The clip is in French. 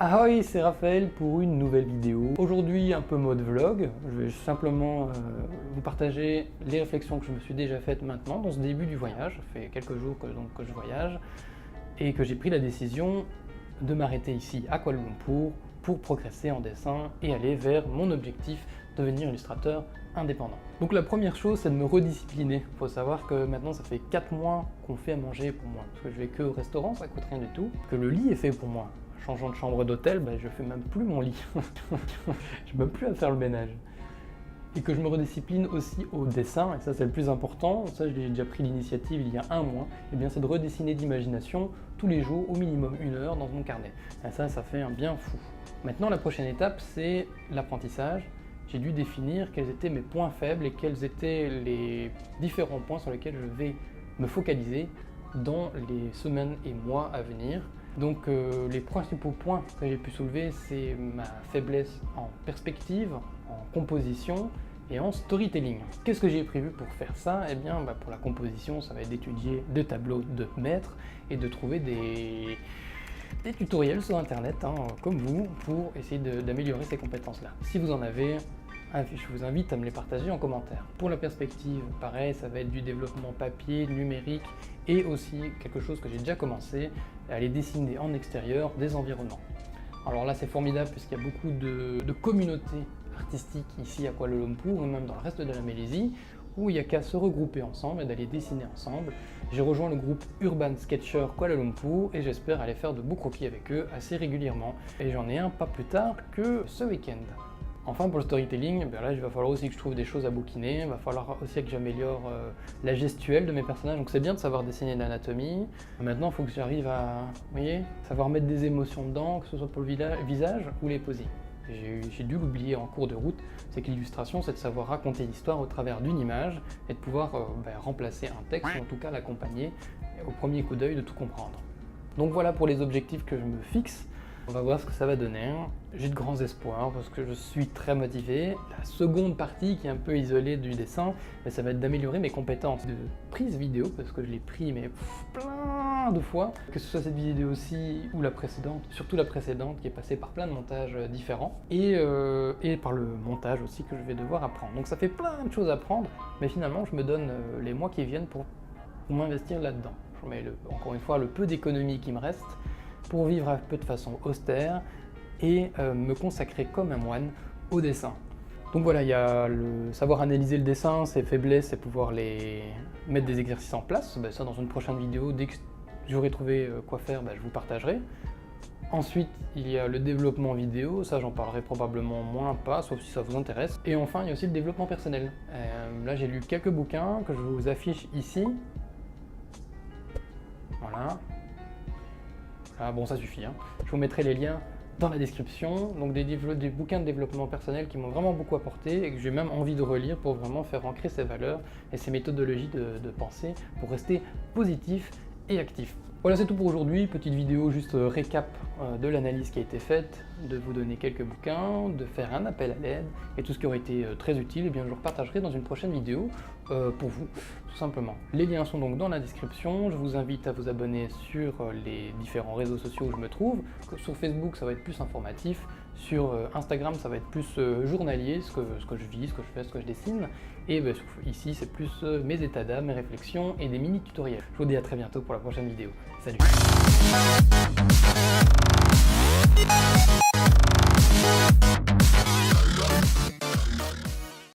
Ahoy, c'est Raphaël pour une nouvelle vidéo. Aujourd'hui un peu mode vlog, je vais simplement vous partager les réflexions que je me suis déjà faites maintenant dans ce début du voyage. Ça fait quelques jours que je voyage et que j'ai pris la décision de m'arrêter ici à Kuala Lumpur pour progresser en dessin et aller vers mon objectif, devenir illustrateur indépendant. Donc la première chose, c'est de me rediscipliner. Il faut savoir que maintenant ça fait 4 mois qu'on fait à manger pour moi, parce que je vais que au restaurant, ça coûte rien du tout, que le lit est fait pour moi. Changeant de chambre d'hôtel, je fais même plus mon lit. Je n'ai même plus à faire le ménage. Et que je me rediscipline aussi au dessin, et ça c'est le plus important, ça j'ai déjà pris l'initiative il y a 1 mois, et bien c'est de redessiner d'imagination tous les jours, au minimum 1 heure dans mon carnet. Et ça fait un bien fou. Maintenant la prochaine étape c'est l'apprentissage. J'ai dû définir quels étaient mes points faibles et quels étaient les différents points sur lesquels je vais me focaliser dans les semaines et mois à venir. Donc les principaux points que j'ai pu soulever, c'est ma faiblesse en perspective, en composition et en storytelling. Qu'est-ce que j'ai prévu pour faire ça? Eh bien pour la composition, ça va être d'étudier des tableaux de maître et de trouver des tutoriels sur internet, comme vous, pour essayer d'améliorer ces compétences-là. Si vous en avez, je vous invite à me les partager en commentaire. Pour la perspective, pareil, ça va être du développement papier, numérique et aussi quelque chose que j'ai déjà commencé, à aller dessiner en extérieur des environnements. Alors là c'est formidable puisqu'il y a beaucoup de communautés artistiques ici à Kuala Lumpur et même dans le reste de la Malaisie où il n'y a qu'à se regrouper ensemble et d'aller dessiner ensemble. J'ai rejoint le groupe Urban Sketcher Kuala Lumpur et j'espère aller faire de beaux croquis avec eux assez régulièrement. Et j'en ai un pas plus tard que ce week-end. Enfin pour le storytelling, là il va falloir aussi que je trouve des choses à bouquiner, il va falloir aussi que j'améliore la gestuelle de mes personnages, donc c'est bien de savoir dessiner l'anatomie. Maintenant il faut que j'arrive à, savoir mettre des émotions dedans, que ce soit pour le visage ou les posings. J'ai dû l'oublier en cours de route, c'est que l'illustration c'est de savoir raconter l'histoire au travers d'une image et de pouvoir remplacer un texte ou en tout cas l'accompagner au premier coup d'œil de tout comprendre. Donc voilà pour les objectifs que je me fixe. On va voir ce que ça va donner. J'ai de grands espoirs parce que je suis très motivé. La seconde partie qui est un peu isolée du dessin, ça va être d'améliorer mes compétences de prise vidéo parce que je l'ai pris plein de fois. Que ce soit cette vidéo-ci ou la précédente, surtout la précédente qui est passée par plein de montages différents et par le montage aussi que je vais devoir apprendre. Donc ça fait plein de choses à apprendre, mais finalement je me donne les mois qui viennent pour m'investir là-dedans. Je mets encore une fois le peu d'économie qui me reste pour vivre un peu de façon austère et me consacrer comme un moine au dessin. Donc voilà, il y a le savoir analyser le dessin, ses faiblesses et pouvoir mettre des exercices en place. Ça dans une prochaine vidéo, dès que j'aurai trouvé quoi faire, je vous partagerai. Ensuite, il y a le développement vidéo, ça j'en parlerai probablement pas, sauf si ça vous intéresse. Et enfin, il y a aussi le développement personnel. Là j'ai lu quelques bouquins que je vous affiche ici. Voilà. Ah bon, ça suffit. Je vous mettrai les liens dans la description. Donc des bouquins de développement personnel qui m'ont vraiment beaucoup apporté et que j'ai même envie de relire pour vraiment faire ancrer ces valeurs et ces méthodologies de pensée pour rester positif et actif. Voilà, c'est tout pour aujourd'hui. Petite vidéo juste récap de l'analyse qui a été faite, de vous donner quelques bouquins, de faire un appel à l'aide et tout ce qui aurait été très utile, je le repartagerai dans une prochaine vidéo pour vous, tout simplement. Les liens sont donc dans la description. Je vous invite à vous abonner sur les différents réseaux sociaux où je me trouve. Sur Facebook, ça va être plus informatif. Sur Instagram, ça va être plus journalier, ce que je vis, ce que je fais, ce que je dessine. Et ici, c'est plus mes états d'âme, mes réflexions et des mini tutoriels. Je vous dis à très bientôt pour la prochaine vidéo. Salut!